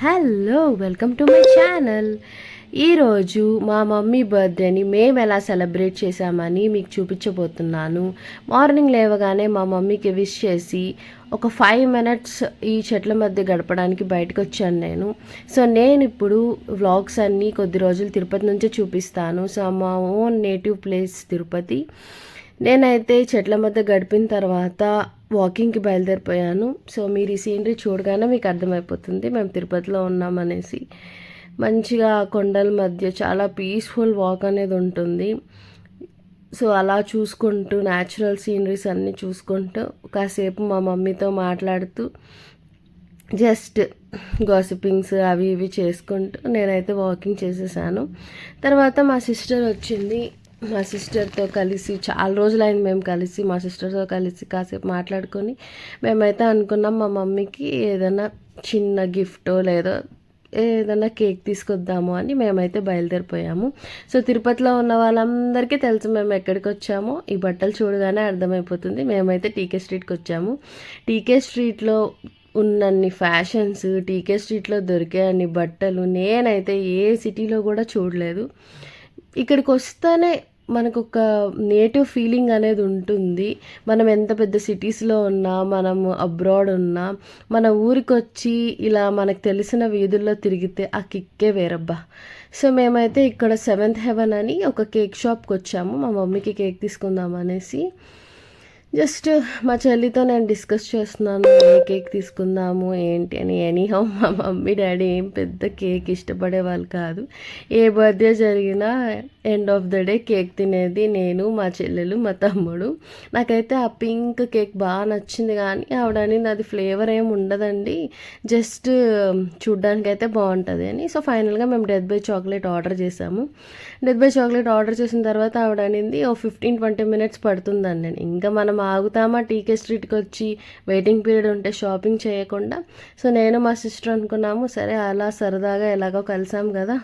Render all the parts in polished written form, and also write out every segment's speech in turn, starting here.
Hello welcome to my channel. ఈరోజు మా mummy బర్త్డేని మేము ఎలా సెలబ్రేట్ చేసామని మీకు చూపించబోతున్నాను. మార్నింగ్ లేవగానే మా మమ్మీకి విష్ చేసి ఒక 5 మినిట్స్ ఈ చెట్ల మధ్య గడపడానికి బయటకు వచ్చాను నేను. సో నేను ఇప్పుడు వ్లాగ్స్ అన్నీ కొద్ది రోజులు తిరుపతి నుంచే చూపిస్తాను. సో మా ఓన్ నేటివ్ ప్లేస్ తిరుపతి. నేనైతే చెట్ల మధ్య గడిపిన తర్వాత వాకింగ్కి బయలుదేరిపోయాను. సో మీరు ఈ సీనరీ చూడగానే మీకు అర్థమైపోతుంది మేము తిరుపతిలో ఉన్నామనేసి. మంచిగా కొండల మధ్య చాలా పీస్ఫుల్ వాక్ అనేది ఉంటుంది. సో అలా చూసుకుంటూ న్యాచురల్ సీనరీస్ అన్నీ చూసుకుంటూ కాసేపు మా మమ్మీతో మాట్లాడుతూ జస్ట్ గాసిపింగ్స్ అవి ఇవి చేసుకుంటూ నేనైతే వాకింగ్ చేసేసాను. తర్వాత మా సిస్టర్ వచ్చింది. మా సిస్టర్తో కలిసి చాలా రోజులైంది మేము కలిసి, మా సిస్టర్తో కలిసి కాసేపు మాట్లాడుకొని మేమైతే అనుకున్నాం మా మమ్మీకి ఏదైనా చిన్న గిఫ్టో లేదో ఏదైనా కేక్ తీసుకొద్దాము అని మేమైతే బయలుదేరిపోయాము. సో తిరుపతిలో ఉన్న వాళ్ళందరికీ తెలుసు మేము ఎక్కడికి వచ్చామో. ఈ బట్టలు చూడగానే అర్థమైపోతుంది. మేమైతే టీకే స్ట్రీట్కి వచ్చాము. టీకే స్ట్రీట్లో ఉన్నన్ని ఫ్యాషన్స్, టీకే స్ట్రీట్లో దొరికే అన్ని బట్టలు నేనైతే ఏ సిటీలో కూడా చూడలేదు. ఇక్కడికి వస్తేనే మనకు ఒక నేటివ్ ఫీలింగ్ అనేది ఉంటుంది. మనం ఎంత పెద్ద సిటీస్లో ఉన్నా, మనము అబ్రాడ్ ఉన్నా, మన ఊరికి వచ్చి ఇలా మనకు తెలిసిన వీధుల్లో తిరిగితే ఆ కిక్కే వేరబ్బా. సో మేమైతే ఇక్కడ 7th హెవెన్ అని ఒక కేక్ షాప్కి వచ్చాము మా మమ్మీకి కేక్ తీసుకుందాం అనేసి. జస్ట్ మా చెల్లితో నేను డిస్కస్ చేస్తున్నాను ఏ కేక్ తీసుకుందాము ఏంటి అని. ఎనీహౌ మా మమ్మీ డాడీ ఏం పెద్ద కేక్ ఇష్టపడే వాళ్ళు కాదు. ఏ బర్త్డే జరిగినా end of the day cake తినేది నేను, మా చెల్లెలు, మా తమ్ముడు. నాకైతే ఆ పింక్ కేక్ బాగా నచ్చింది, కానీ ఆవిడని అది ఫ్లేవర్ ఏమి ఉండదండి, జస్ట్ చూడ్డానికి అయితే బాగుంటుంది అని. సో ఫైనల్గా మేము డెత్ బై చాక్లెట్ ఆర్డర్ చేసాము. డెత్ బై చాక్లెట్ ఆర్డర్ చేసిన తర్వాత ఆవిడ అనింది ఓ 15-20 మినిట్స్ పడుతుందని. నేను ఇంకా మనం ఆగుతామా టీకే స్ట్రీట్కి వచ్చి వెయిటింగ్ పీరియడ్ ఉంటే షాపింగ్ చేయకుండా. సో నేను మా సిస్టర్ అనుకున్నాము సరే అలా సరదాగా ఎలాగో కలిసాం కదా,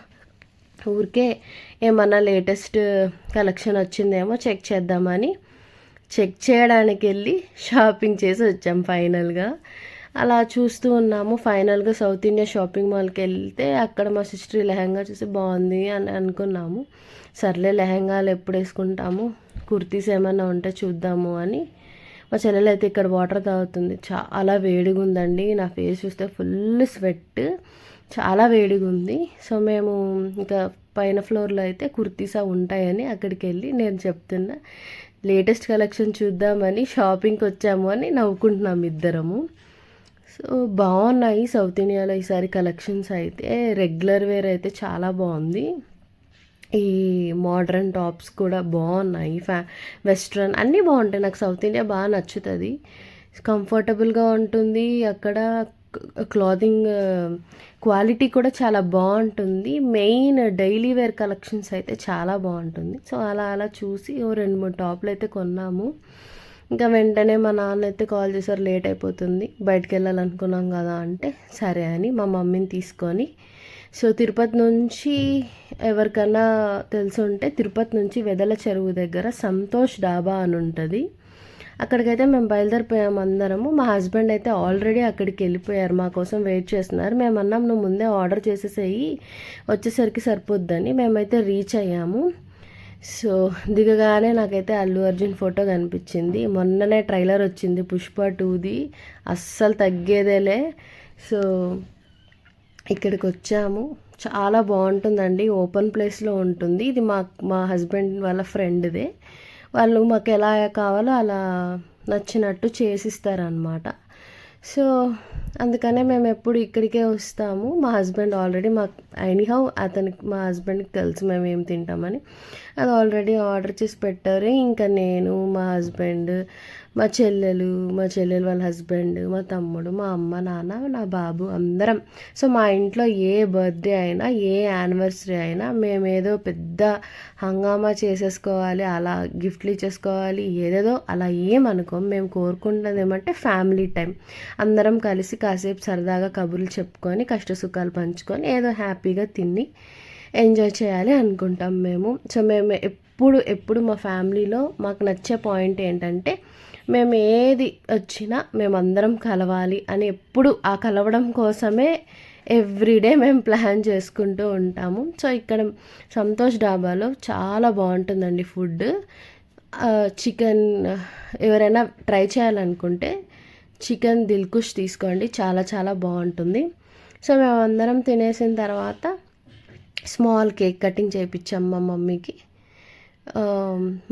ఊరికే ఏమన్నా లేటెస్ట్ కలెక్షన్ వచ్చిందేమో చెక్ చేద్దామని చెక్ చేయడానికి వెళ్ళి షాపింగ్ చేసి వచ్చాం ఫైనల్గా. అలా చూస్తూ ఉన్నాము. ఫైనల్గా సౌత్ ఇండియా షాపింగ్ మాల్కి వెళ్తే అక్కడ మా సిస్టర్ లెహంగా చూసి బాగుంది అని అనుకున్నాము. సర్లే లెహంగాలు ఎప్పుడు వేసుకుంటాము, కుర్తీస్ ఏమైనా ఉంటే చూద్దాము అని. మా చెల్లెలు అయితే ఇక్కడ వాటర్ తాగుతుంది. చాలా వేడిగా ఉందండి, నా ఫేస్ చూస్తే ఫుల్ స్వెట్, చాలా వేడిగా ఉంది. సో మేము ఇంకా పైన ఫ్లోర్లో అయితే కుర్తీసా ఉంటాయని అక్కడికి వెళ్ళి నేను చెప్తున్నా లేటెస్ట్ కలెక్షన్ చూద్దామని షాపింగ్కి వచ్చాము అని నవ్వుకుంటున్నాము ఇద్దరము. సో బాగున్నాయి సౌత్ ఇండియాలో ఈసారి కలెక్షన్స్ అయితే. రెగ్యులర్ వేర్ అయితే చాలా బాగుంది. ఈ మోడ్రన్ టాప్స్ కూడా బాగున్నాయి, వెస్ట్రన్ అన్నీ బాగుంటాయి. నాకు సౌత్ ఇండియా బాగా నచ్చుతుంది, కంఫర్టబుల్గా ఉంటుంది. అక్కడ క్లాతింగ్ క్వాలిటీ కూడా చాలా బాగుంటుంది. మెయిన్ డైలీ వేర్ కలెక్షన్స్ అయితే చాలా బాగుంటుంది. సో అలా చూసి ఓ 2-3 టాప్లు అయితే కొన్నాము. ఇంకా వెంటనే మా నాన్న అయితే కాల్ చేశారు, లేట్ అయిపోతుంది బయటికి వెళ్ళాలనుకున్నాం కదా అంటే సరే అని మా మమ్మీని తీసుకొని. సో తిరుపతి నుంచి ఎవరికైనా తెలుసుంటే తిరుపతి నుంచి వెదల చెరువు దగ్గర సంతోష్ డాబా అని ఉంటుంది, అక్కడికైతే మేము బయలుదేరిపోయాము అందరము. మా హస్బెండ్ అయితే ఆల్రెడీ అక్కడికి వెళ్ళిపోయారు, మా కోసం వెయిట్ చేస్తున్నారు. మేము అన్నాం నువ్వు ముందే ఆర్డర్ చేసేసేయి వచ్చేసరికి సరిపోద్దని. మేమైతే రీచ్ అయ్యాము. సో దిగగానే నాకైతే అల్లు అర్జున్ ఫోటో కనిపించింది. మొన్ననే ట్రైలర్ వచ్చింది పుష్ప 2ది, అస్సలు తగ్గేదేలే. సో ఇక్కడికి వచ్చాము, చాలా బాగుంటుందండి, ఓపెన్ ప్లేస్లో ఉంటుంది. ఇది మా హస్బెండ్ వాళ్ళ ఫ్రెండ్దే. వాళ్ళు మాకు ఎలా కావాలో అలా నచ్చినట్టు చేసిస్తారనమాట. సో అందుకనే మేము ఎప్పుడు ఇక్కడికే వస్తాము. మా హస్బెండ్ ఆల్రెడీ ఎనీహౌ మా హస్బెండ్కి తెలుసు మేము ఏం తింటామని, అది ఆల్రెడీ ఆర్డర్ చేసి పెట్టారు. ఇంకా నేను, మా హస్బెండ్, మా చెల్లెలు వాళ్ళ హస్బెండ్, మా తమ్ముడు, మా అమ్మ, నాన్న, నా బాబు అందరం. సో మా ఇంట్లో ఏ బర్త్డే అయినా ఏ యానివర్సరీ అయినా మేమేదో పెద్ద హంగామా చేసేసుకోవాలి, అలా గిఫ్ట్లు ఇచ్చేసుకోవాలి ఏదేదో అలా ఏమనుకోం. మేము కోరుకుంటున్నది ఏమంటే ఫ్యామిలీ టైం, అందరం కలిసి కాసేపు సరదాగా కబుర్లు చెప్పుకొని కష్టసుఖాలు పంచుకొని ఏదో హ్యాపీగా తిని ఎంజాయ్ చేయాలి అనుకుంటాం మేము. సో మేము ఎప్పుడు మా ఫ్యామిలీలో మాకు నచ్చే పాయింట్ ఏంటంటే మేము ఏది వచ్చినా మేమందరం కలవాలి అని, ఎప్పుడు ఆ కలవడం కోసమే ఎవ్రీడే మేము ప్లాన్ చేసుకుంటూ ఉంటాము. సో ఇక్కడ సంతోష్ డాబాలో చాలా బాగుంటుందండి ఫుడ్. చికెన్ ఎవరైనా ట్రై చేయాలనుకుంటే చికెన్ దిల్కుష్ తీసుకోండి, చాలా చాలా బాగుంటుంది. సో మేమందరం తినేసిన తర్వాత స్మాల్ కేక్ కటింగ్ చేయించాం మా మమ్మీకి.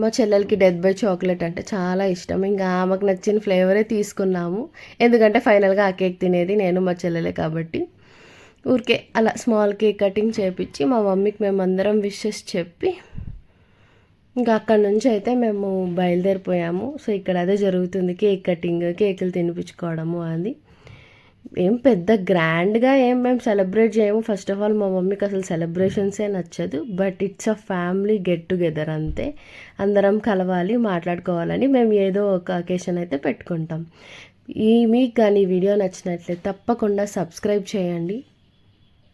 మా చెల్లెలకి డెత్ బై చాక్లెట్ అంటే చాలా ఇష్టం. ఇంకా ఆమెకు నచ్చిన ఫ్లేవరే తీసుకున్నాము, ఎందుకంటే ఫైనల్గా ఆ కేక్ తినేది నేను మా చెల్లెలే కాబట్టి. ఊరికే అలా స్మాల్ కేక్ కటింగ్ చేయించి మా మమ్మీకి మేమందరం విషెస్ చెప్పి ఇంకా అక్కడ నుంచి అయితే మేము బయలుదేరిపోయాము. సో ఇక్కడ అదే జరుగుతుంది, కేక్ కటింగ్, కేకులు తినిపించుకోవడము. అది ఏం పెద్ద గ్రాండ్గా మేము సెలబ్రేట్ చేయము. ఫస్ట్ ఆఫ్ ఆల్ మా మమ్మీకి అసలు సెలబ్రేషన్సే నచ్చదు. But it's a family get together అంతే. అందరం కలవాలి, మాట్లాడుకోవాలని మేము ఏదో ఒక అకేషన్ అయితే పెట్టుకుంటాం. మీకు కానీ వీడియో నచ్చినట్లయితే తప్పకుండా సబ్స్క్రైబ్ చేయండి.